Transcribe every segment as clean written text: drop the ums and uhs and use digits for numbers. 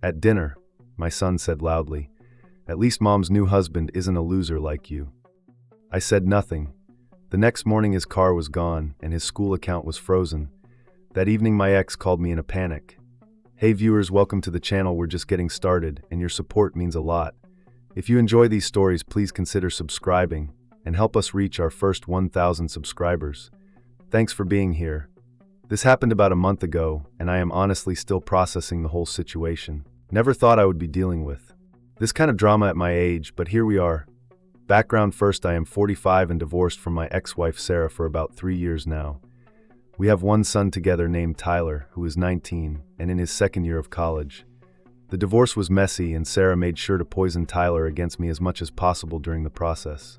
At dinner, my son said loudly, "At least Mom's new husband isn't a loser like you." I said nothing. The next morning his car was gone and his school account was frozen. That evening my ex called me in a panic. "Hey viewers, welcome to the channel. We're just getting started, and your support means a lot. If you enjoy these stories, please consider subscribing and help us reach our first 1,000 subscribers. Thanks for being here." This happened about a month ago, and I am honestly still processing the whole situation. Never thought I would be dealing with this kind of drama at my age, but here we are. Background first, I am 45 and divorced from my ex-wife Sarah for about 3 years now. We have one son together named Tyler, who is 19 and in his second year of college. The divorce was messy, and Sarah made sure to poison Tyler against me as much as possible during the process.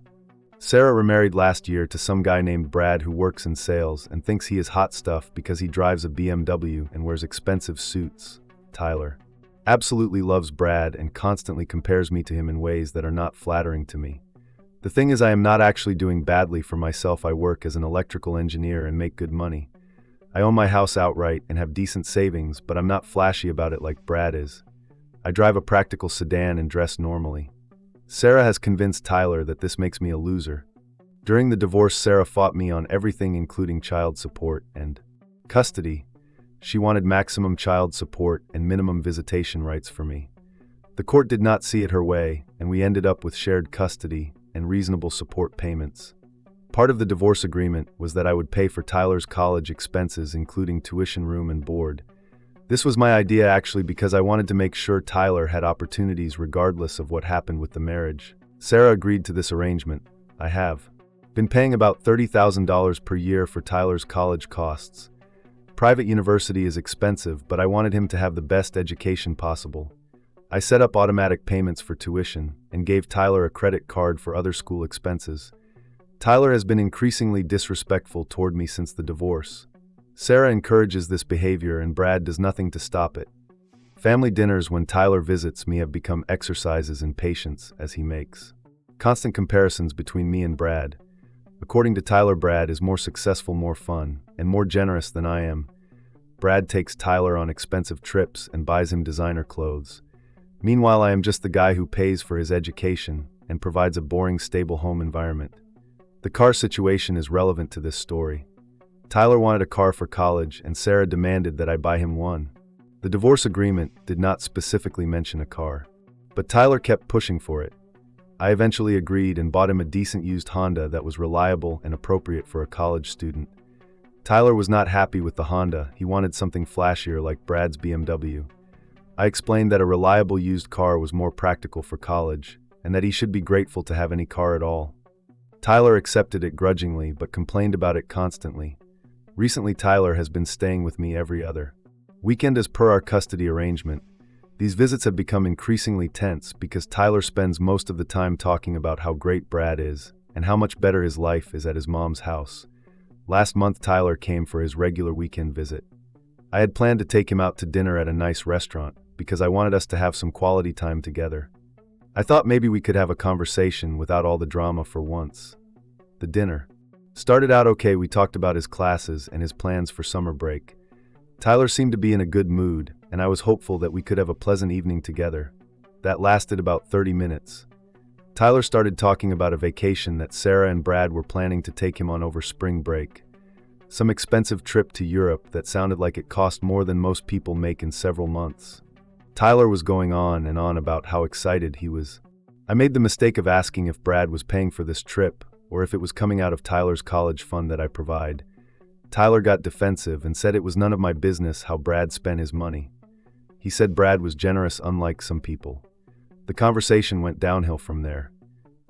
Sarah remarried last year to some guy named Brad who works in sales and thinks he is hot stuff because he drives a BMW and wears expensive suits. Tyler absolutely loves Brad and constantly compares me to him in ways that are not flattering to me. The thing is, I am not actually doing badly for myself. I work as an electrical engineer and make good money. I own my house outright and have decent savings, but I'm not flashy about it like Brad is. I drive a practical sedan and dress normally. Sarah has convinced Tyler that this makes me a loser. During the divorce, Sarah fought me on everything, including child support and custody. She wanted maximum child support and minimum visitation rights for me. The court did not see it her way, and we ended up with shared custody and reasonable support payments. Part of the divorce agreement was that I would pay for Tyler's college expenses, including tuition, room, and board. This was my idea actually because I wanted to make sure Tyler had opportunities regardless of what happened with the marriage. Sarah agreed to this arrangement. I have been paying about $30,000 per year for Tyler's college costs. Private university is expensive, but I wanted him to have the best education possible. I set up automatic payments for tuition and gave Tyler a credit card for other school expenses. Tyler has been increasingly disrespectful toward me since the divorce. Sarah encourages this behavior and Brad does nothing to stop it. Family dinners when Tyler visits me have become exercises in patience as he makes constant comparisons between me and Brad. According to Tyler, Brad is more successful, more fun, and more generous than I am. Brad takes Tyler on expensive trips and buys him designer clothes. Meanwhile, I am just the guy who pays for his education and provides a boring, stable home environment. The car situation is relevant to this story. Tyler wanted a car for college, and Sarah demanded that I buy him one. The divorce agreement did not specifically mention a car, but Tyler kept pushing for it. I eventually agreed and bought him a decent used Honda that was reliable and appropriate for a college student. Tyler was not happy with the Honda. He wanted something flashier like Brad's BMW. I explained that a reliable used car was more practical for college, and that he should be grateful to have any car at all. Tyler accepted it grudgingly, but complained about it constantly. Recently, Tyler has been staying with me every other weekend as per our custody arrangement. These visits have become increasingly tense because Tyler spends most of the time talking about how great Brad is and how much better his life is at his mom's house. Last month, Tyler came for his regular weekend visit. I had planned to take him out to dinner at a nice restaurant because I wanted us to have some quality time together. I thought maybe we could have a conversation without all the drama for once. The dinner started out okay. We talked about his classes and his plans for summer break. Tyler seemed to be in a good mood, and I was hopeful that we could have a pleasant evening together. That lasted about 30 minutes. Tyler started talking about a vacation that Sarah and Brad were planning to take him on over spring break. Some expensive trip to Europe that sounded like it cost more than most people make in several months. Tyler was going on and on about how excited he was. I made the mistake of asking if Brad was paying for this trip or if it was coming out of Tyler's college fund that I provide. Tyler got defensive and said it was none of my business how Brad spent his money. He said Brad was generous, unlike some people. The conversation went downhill from there.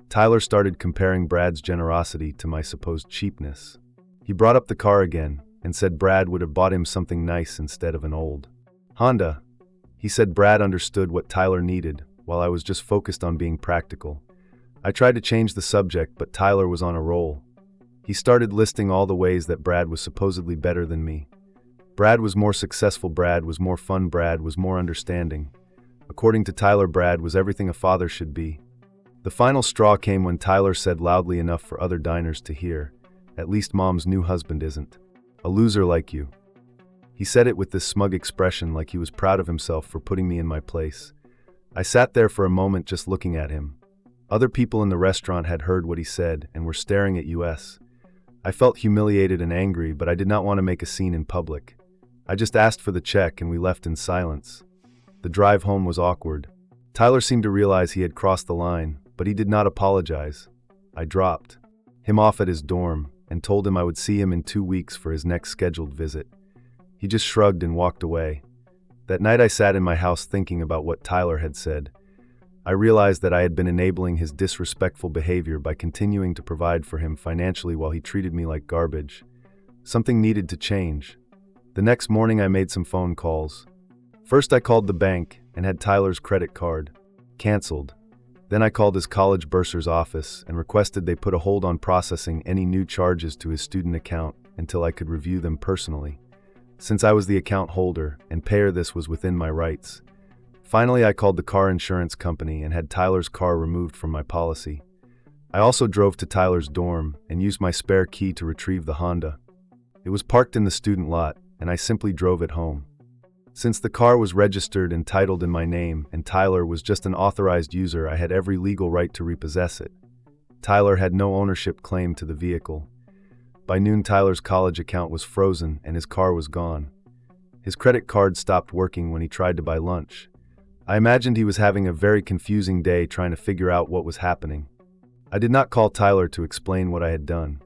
Tyler started comparing Brad's generosity to my supposed cheapness. He brought up the car again and said Brad would have bought him something nice instead of an old Honda. He said Brad understood what Tyler needed, while I was just focused on being practical. I tried to change the subject, but Tyler was on a roll. He started listing all the ways that Brad was supposedly better than me. Brad was more successful, Brad was more fun, Brad was more understanding. According to Tyler, Brad was everything a father should be. The final straw came when Tyler said loudly enough for other diners to hear, "At least Mom's new husband isn't a loser like you." He said it with this smug expression like he was proud of himself for putting me in my place. I sat there for a moment just looking at him. Other people in the restaurant had heard what he said and were staring at us. I felt humiliated and angry, but I did not want to make a scene in public. I just asked for the check and we left in silence. The drive home was awkward. Tyler seemed to realize he had crossed the line, but he did not apologize. I dropped him off at his dorm and told him I would see him in 2 weeks for his next scheduled visit. He just shrugged and walked away. That night I sat in my house thinking about what Tyler had said. I realized that I had been enabling his disrespectful behavior by continuing to provide for him financially while he treated me like garbage. Something needed to change. The next morning I made some phone calls. First I called the bank and had Tyler's credit card canceled. Then I called his college bursar's office and requested they put a hold on processing any new charges to his student account until I could review them personally, since I was the account holder and payer this was within my rights. Finally, I called the car insurance company and had Tyler's car removed from my policy. I also drove to Tyler's dorm and used my spare key to retrieve the Honda. It was parked in the student lot, and I simply drove it home. Since the car was registered and titled in my name and Tyler was just an authorized user, I had every legal right to repossess it. Tyler had no ownership claim to the vehicle. By noon, Tyler's college account was frozen and his car was gone. His credit card stopped working when he tried to buy lunch. I imagined he was having a very confusing day trying to figure out what was happening. I did not call Tyler to explain what I had done.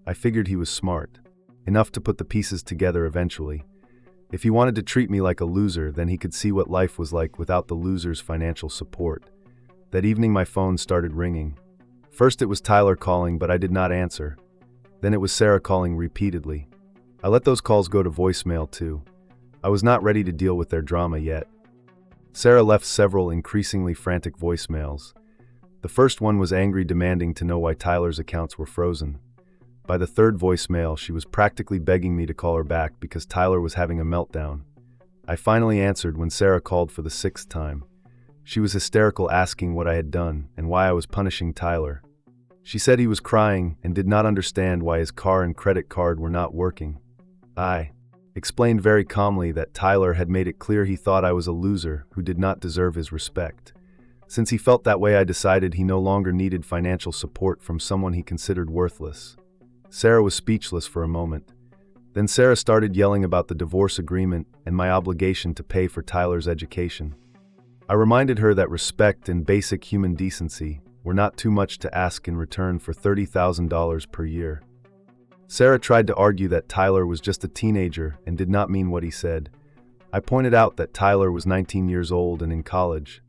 I figured he was smart, enough to put the pieces together eventually. If he wanted to treat me like a loser, then he could see what life was like without the loser's financial support. That evening my phone started ringing. First it was Tyler calling, but I did not answer. Then it was Sarah calling repeatedly. I let those calls go to voicemail too. I was not ready to deal with their drama yet. Sarah left several increasingly frantic voicemails. The first one was angry, demanding to know why Tyler's accounts were frozen. By the third voicemail, she was practically begging me to call her back because Tyler was having a meltdown. I finally answered when Sarah called for the 6th time. She was hysterical, asking what I had done and why I was punishing Tyler. She said he was crying and did not understand why his car and credit card were not working. I explained very calmly that Tyler had made it clear he thought I was a loser who did not deserve his respect. Since he felt that way, I decided he no longer needed financial support from someone he considered worthless. Sarah was speechless for a moment. Then Sarah started yelling about the divorce agreement and my obligation to pay for Tyler's education. I reminded her that respect and basic human decency were not too much to ask in return for $30,000 per year. Sarah tried to argue that Tyler was just a teenager and did not mean what he said. I pointed out that Tyler was 19 years old and in college.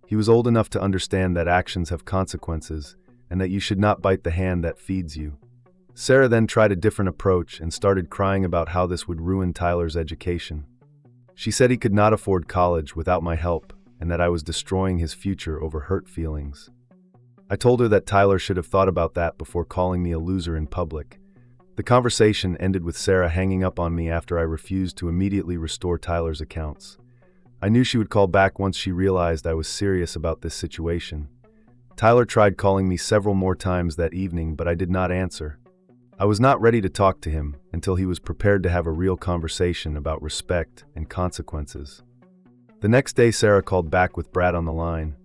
He was old enough to understand that actions have consequences and that you should not bite the hand that feeds you. Sarah then tried a different approach and started crying about how this would ruin Tyler's education. She said he could not afford college without my help and that I was destroying his future over hurt feelings. I told her that Tyler should have thought about that before calling me a loser in public. The conversation ended with Sarah hanging up on me after I refused to immediately restore Tyler's accounts. I knew she would call back once she realized I was serious about this situation. Tyler tried calling me several more times that evening, but I did not answer. I was not ready to talk to him until he was prepared to have a real conversation about respect and consequences. The next day, Sarah called back with Brad on the line.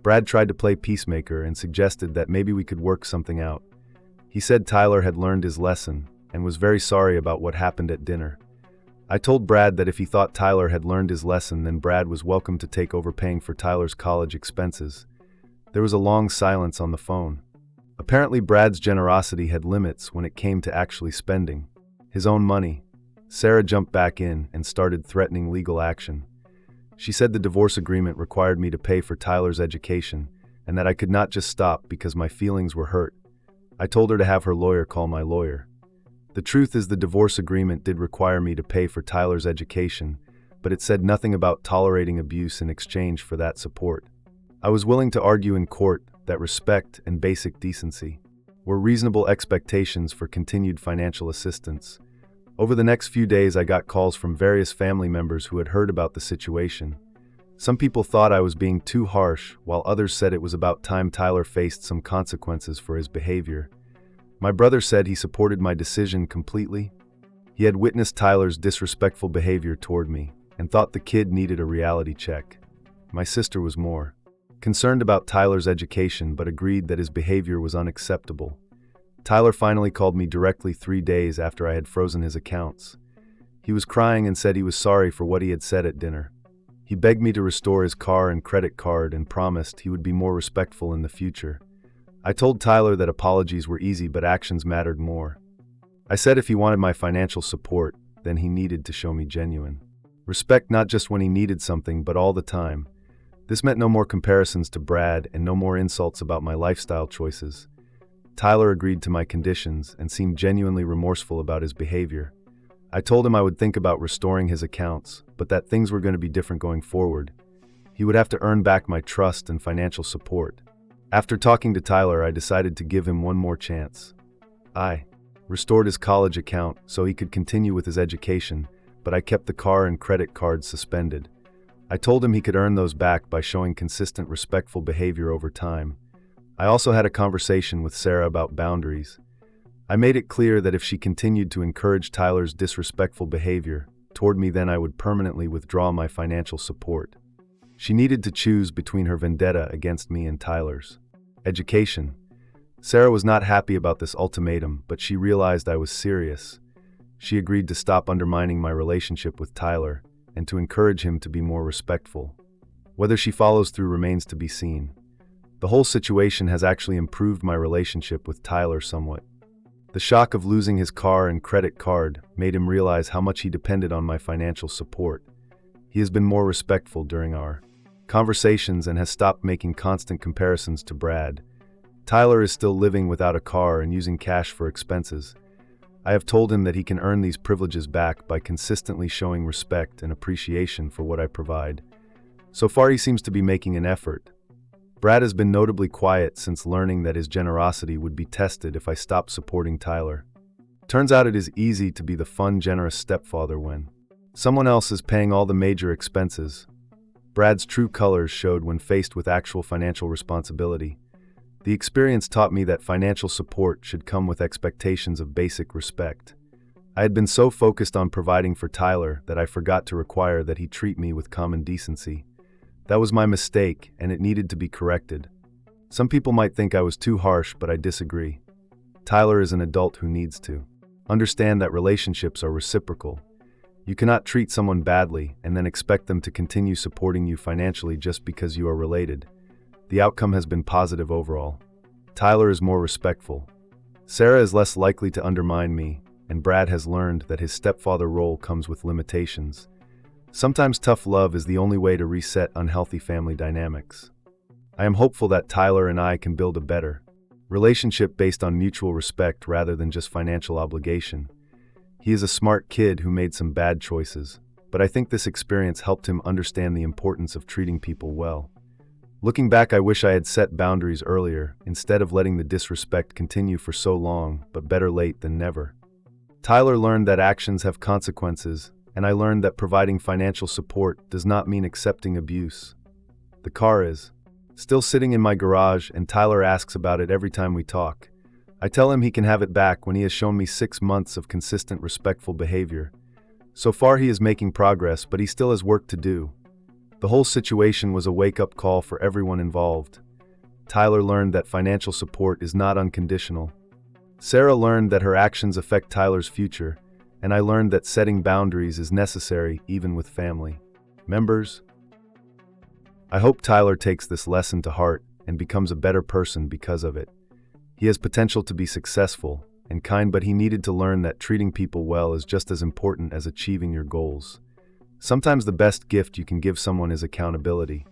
Brad tried to play peacemaker and suggested that maybe we could work something out. He said Tyler had learned his lesson and was very sorry about what happened at dinner. I told Brad that if he thought Tyler had learned his lesson, then Brad was welcome to take over paying for Tyler's college expenses. There was a long silence on the phone. Apparently, Brad's generosity had limits when it came to actually spending his own money. Sarah jumped back in and started threatening legal action. She said the divorce agreement required me to pay for Tyler's education and that I could not just stop because my feelings were hurt. I told her to have her lawyer call my lawyer. The truth is, the divorce agreement did require me to pay for Tyler's education, but it said nothing about tolerating abuse in exchange for that support. I was willing to argue in court that respect and basic decency were reasonable expectations for continued financial assistance. Over the next few days, I got calls from various family members who had heard about the situation. Some people thought I was being too harsh, while others said it was about time Tyler faced some consequences for his behavior. My brother said he supported my decision completely. He had witnessed Tyler's disrespectful behavior toward me and thought the kid needed a reality check. My sister was more concerned about Tyler's education but agreed that his behavior was unacceptable. Tyler finally called me directly 3 days after I had frozen his accounts. He was crying and said he was sorry for what he had said at dinner. He begged me to restore his car and credit card and promised he would be more respectful in the future. I told Tyler that apologies were easy but actions mattered more. I said if he wanted my financial support, then he needed to show me genuine respect, not just when he needed something but all the time. This meant no more comparisons to Brad and no more insults about my lifestyle choices. Tyler agreed to my conditions and seemed genuinely remorseful about his behavior. I told him I would think about restoring his accounts, but that things were going to be different going forward. He would have to earn back my trust and financial support. After talking to Tyler, I decided to give him one more chance. I restored his college account so he could continue with his education, but I kept the car and credit cards suspended. I told him he could earn those back by showing consistent, respectful behavior over time. I also had a conversation with Sarah about boundaries. I made it clear that if she continued to encourage Tyler's disrespectful behavior toward me, then I would permanently withdraw my financial support. She needed to choose between her vendetta against me and Tyler's education. Sarah was not happy about this ultimatum, but she realized I was serious. She agreed to stop undermining my relationship with Tyler and to encourage him to be more respectful. Whether she follows through remains to be seen. The whole situation has actually improved my relationship with Tyler somewhat. The shock of losing his car and credit card made him realize how much he depended on my financial support. He has been more respectful during our conversations and has stopped making constant comparisons to Brad. Tyler is still living without a car and using cash for expenses. I have told him that he can earn these privileges back by consistently showing respect and appreciation for what I provide. So far, he seems to be making an effort. Brad has been notably quiet since learning that his generosity would be tested if I stopped supporting Tyler. Turns out it is easy to be the fun, generous stepfather when someone else is paying all the major expenses. Brad's true colors showed when faced with actual financial responsibility. The experience taught me that financial support should come with expectations of basic respect. I had been so focused on providing for Tyler that I forgot to require that he treat me with common decency. That was my mistake, and it needed to be corrected. Some people might think I was too harsh, but I disagree. Tyler is an adult who needs to understand that relationships are reciprocal. You cannot treat someone badly and then expect them to continue supporting you financially just because you are related. The outcome has been positive overall. Tyler is more respectful. Sarah is less likely to undermine me, and Brad has learned that his stepfather role comes with limitations. Sometimes tough love is the only way to reset unhealthy family dynamics. I am hopeful that Tyler and I can build a better relationship based on mutual respect rather than just financial obligation. He is a smart kid who made some bad choices, but I think this experience helped him understand the importance of treating people well. Looking back, I wish I had set boundaries earlier, instead of letting the disrespect continue for so long, but better late than never. Tyler learned that actions have consequences, and I learned that providing financial support does not mean accepting abuse. The car is still sitting in my garage, and Tyler asks about it every time we talk. I tell him he can have it back when he has shown me 6 months of consistent, respectful behavior. So far, he is making progress, but he still has work to do. The whole situation was a wake-up call for everyone involved. Tyler learned that financial support is not unconditional. Sarah learned that her actions affect Tyler's future, and I learned that setting boundaries is necessary even with family members. I hope Tyler takes this lesson to heart and becomes a better person because of it. He has potential to be successful and kind, but he needed to learn that treating people well is just as important as achieving your goals. Sometimes the best gift you can give someone is accountability.